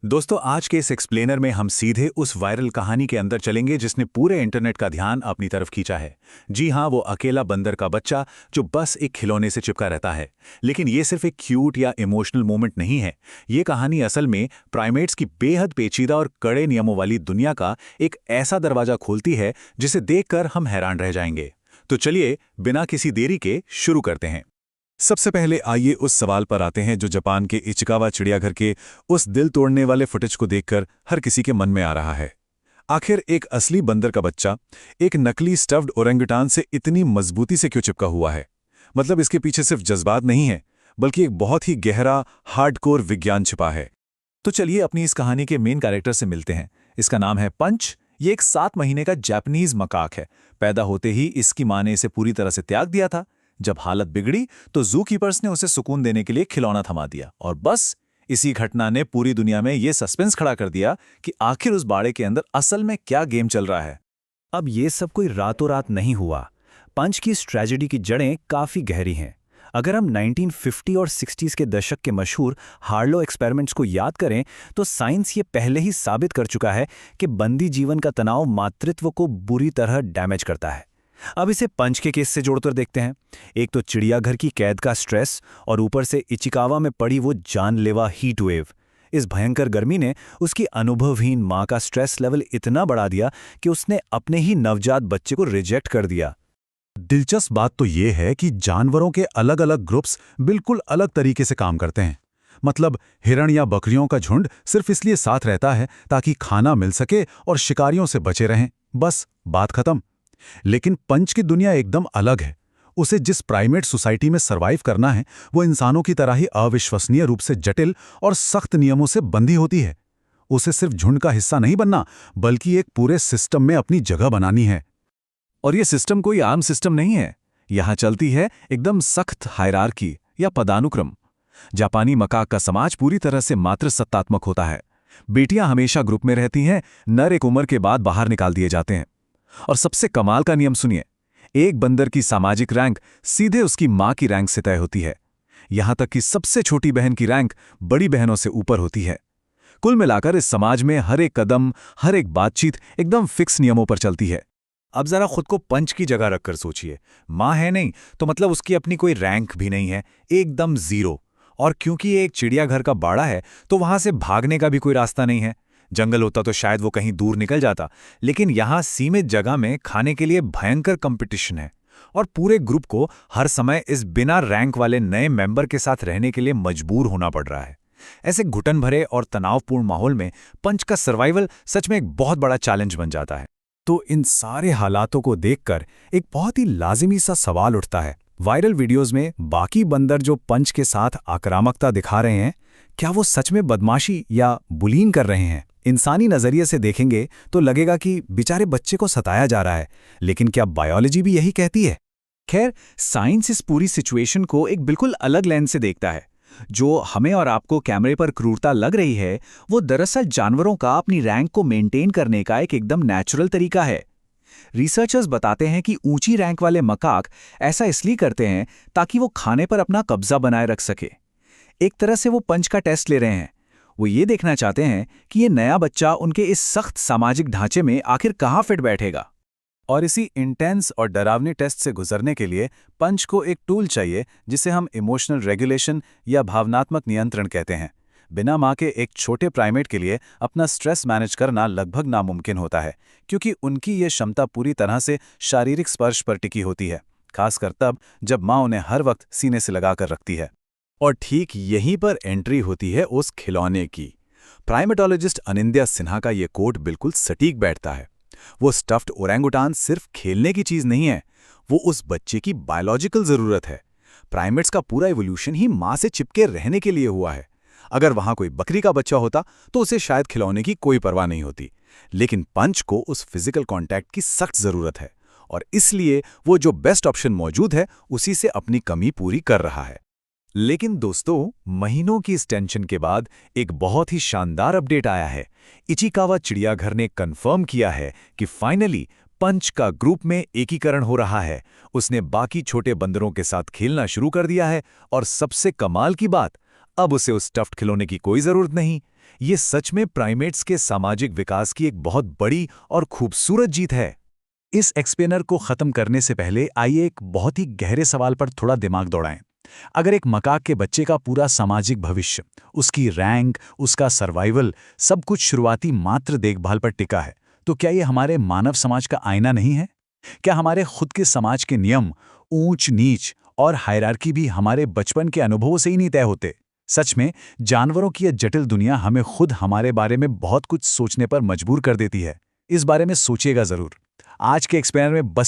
दोस्तों, आज के इस एक्सप्लेनर में हम सीधे उस वायरल कहानी के अंदर चलेंगे जिसने पूरे इंटरनेट का ध्यान अपनी तरफ खींचा है। जी हाँ, वो अकेला बंदर का बच्चा जो बस एक खिलौने से चिपका रहता है। लेकिन ये सिर्फ एक क्यूट या इमोशनल मोमेंट नहीं है। ये कहानी असल में प्राइमेट्स की बेहद पेचीदा और कड़े नियमों वाली दुनिया का एक ऐसा दरवाजा खोलती है जिसे देखकर हम हैरान रह जाएंगे। तो चलिए, बिना किसी देरी के शुरू करते हैं। सबसे पहले आइए उस सवाल पर आते हैं जो जापान के इचिकावा चिड़ियाघर के उस दिल तोड़ने वाले फुटेज को देखकर हर किसी के मन में आ रहा है। आखिर एक असली बंदर का बच्चा एक नकली स्टफ्ड ओरेंगुटान से इतनी मजबूती से क्यों चिपका हुआ है? मतलब इसके पीछे सिर्फ जज्बात नहीं है, बल्कि एक बहुत ही गहरा हार्डकोर विज्ञान छिपा है। तो चलिए अपनी इस कहानी के मेन कैरेक्टर से मिलते हैं। इसका नाम है पंच। ये एक 7 महीने का जापानीज मकाक है। पैदा होते ही इसकी मां ने इसे पूरी तरह से त्याग दिया था। जब हालत बिगड़ी तो जू कीपर्स ने उसे सुकून देने के लिए खिलौना थमा दिया, और बस इसी घटना ने पूरी दुनिया में यह सस्पेंस खड़ा कर दिया कि आखिर उस बाड़े के अंदर असल में क्या गेम चल रहा है। अब ये सब कोई रातों रात नहीं हुआ। पंच की इस ट्रेजेडी की जड़ें काफी गहरी हैं। अगर हम 1950 और 60s के दशक के मशहूर हार्लो एक्सपेरिमेंट्स को याद करें तो साइंस ये पहले ही साबित कर चुका है कि बंदी जीवन का तनाव मातृत्व को बुरी तरह डैमेज करता है। अब इसे पंच के केस से जोड़कर देखते हैं। एक तो चिड़ियाघर की कैद का स्ट्रेस, और ऊपर से इचिकावा में पड़ी वो जानलेवा हीट वेव। इस भयंकर गर्मी ने उसकी अनुभवहीन मां का स्ट्रेस लेवल इतना बढ़ा दिया कि उसने अपने ही नवजात बच्चे को रिजेक्ट कर दिया। दिलचस्प बात तो ये है कि जानवरों के अलग अलग ग्रुप्स बिल्कुल अलग तरीके से काम करते हैं। मतलब हिरण या बकरियों का झुंड सिर्फ इसलिए साथ रहता है ताकि खाना मिल सके और शिकारियों से बचे रहें, बस बात खत्म। लेकिन पंच की दुनिया एकदम अलग है। उसे जिस प्राइमेट सोसाइटी में सरवाइव करना है वो इंसानों की तरह ही अविश्वसनीय रूप से जटिल और सख्त नियमों से बंधी होती है। उसे सिर्फ झुंड का हिस्सा नहीं बनना, बल्कि एक पूरे सिस्टम में अपनी जगह बनानी है। और ये सिस्टम कोई आम सिस्टम नहीं है। यहां चलती है एकदम सख्त हायरार्की या पदानुक्रम। जापानी मकाक का समाज पूरी तरह से मातृसत्तात्मक होता है। बेटियां हमेशा ग्रुप में रहती हैं, नर एक उम्र के बाद बाहर निकाल दिए जाते हैं। और सबसे कमाल का नियम सुनिए, एक बंदर की सामाजिक रैंक सीधे उसकी मां की रैंक से तय होती है। यहां तक कि सबसे छोटी बहन की रैंक बड़ी बहनों से ऊपर होती है। कुल मिलाकर इस समाज में हर एक कदम, हर एक बातचीत एकदम फिक्स नियमों पर चलती है। अब जरा खुद को पंच की जगह रखकर सोचिए। मां है नहीं तो मतलब उसकी अपनी कोई रैंक भी नहीं है, एकदम जीरो। और क्योंकि ये एक चिड़ियाघर का बाड़ा है तो वहां से भागने का भी कोई रास्ता नहीं है। जंगल होता तो शायद वो कहीं दूर निकल जाता, लेकिन यहां सीमित जगह में खाने के लिए भयंकर कंपटीशन है, और पूरे ग्रुप को हर समय इस बिना रैंक वाले नए मेंबर के साथ रहने के लिए मजबूर होना पड़ रहा है। ऐसे घुटन भरे और तनावपूर्ण माहौल में पंच का सर्वाइवल सच में एक बहुत बड़ा चैलेंज बन जाता है। तो इन सारे हालातों को देखकर एक बहुत ही लाजिमी सा सवाल उठता है। वायरल वीडियोस में बाकी बंदर जो पंच के साथ आक्रामकता दिखा रहे हैं, क्या वो सच में बदमाशी या बुलीन कर रहे हैं? इंसानी नजरिए से देखेंगे तो लगेगा कि बेचारे बच्चे को सताया जा रहा है, लेकिन क्या बायोलॉजी भी यही कहती है? खैर, साइंस इस पूरी सिचुएशन को एक बिल्कुल अलग लेंस से देखता है। जो हमें और आपको कैमरे पर क्रूरता लग रही है, वो दरअसल जानवरों का अपनी रैंक को मेंटेन करने का एक एकदम नेचुरल तरीका है। रिसर्चर्स बताते हैं कि ऊंची रैंक वाले मकाक ऐसा इसलिए करते हैं ताकि वो खाने पर अपना कब्जा बनाए रख सके। एक तरह से वो पंच का टेस्ट ले रहे हैं। वो ये देखना चाहते हैं कि ये नया बच्चा उनके इस सख्त सामाजिक ढांचे में आखिर कहाँ फिट बैठेगा। और इसी इंटेंस और डरावने टेस्ट से गुजरने के लिए पंच को एक टूल चाहिए जिसे हम इमोशनल रेगुलेशन या भावनात्मक नियंत्रण कहते हैं। बिना मां के एक छोटे प्राइमेट के लिए अपना स्ट्रेस मैनेज करना लगभग नामुमकिन होता है, क्योंकि उनकी ये क्षमता पूरी तरह से शारीरिक स्पर्श पर टिकी होती है, खासकर तब जब मां उन्हें हर वक्त सीने से लगाकर रखती है। और ठीक यहीं पर एंट्री होती है उस खिलौने की। प्राइमेटोलॉजिस्ट अनिंद्या सिन्हा का ये कोट बिल्कुल सटीक बैठता है। वो स्टफ्ड ओरेंगुटान सिर्फ खेलने की चीज नहीं है, वो उस बच्चे की बायोलॉजिकल जरूरत है। प्राइमेट्स का पूरा इवोल्यूशन ही मां से चिपके रहने के लिए हुआ है। अगर वहां कोई बकरी का बच्चा होता तो उसे शायद खिलौने की कोई परवाह नहीं होती, लेकिन पंच को उस फिजिकल कांटेक्ट की सख्त जरूरत है, और इसलिए वो जो बेस्ट ऑप्शन मौजूद है उसी से अपनी कमी पूरी कर रहा है। लेकिन दोस्तों, महीनों की इस टेंशन के बाद एक बहुत ही शानदार अपडेट आया है। इचिकावा चिड़ियाघर ने कंफर्म किया है कि फाइनली पंच का ग्रुप में एकीकरण हो रहा है। उसने बाकी छोटे बंदरों के साथ खेलना शुरू कर दिया है, और सबसे कमाल की बात, अब उसे उस स्टफ्ड खिलौने की कोई जरूरत नहीं। ये सच में प्राइमेट्स के सामाजिक विकास की एक बहुत बड़ी और खूबसूरत जीत है। इस एक्सप्लेनर को खत्म करने से पहले आइए एक बहुत ही गहरे सवाल पर थोड़ा दिमाग दौड़ाएं। अगर एक मकाक के बच्चे का पूरा सामाजिक भविष्य, उसकी रैंक, उसका सर्वाइवल, सब कुछ शुरुआती मात्र देखभाल पर टिका है, तो क्या ये हमारे मानव समाज का आईना नहीं है? क्या हमारे खुद के समाज के नियम, ऊंच नीच और हायरार्की भी हमारे बचपन के अनुभवों से ही नहीं तय होते? सच में जानवरों की यह जटिल दुनिया हमें खुद हमारे बारे में बहुत कुछ सोचने पर मजबूर कर देती है। इस बारे में सोचिएगा जरूर। आज के एक्सप्लेनर में बस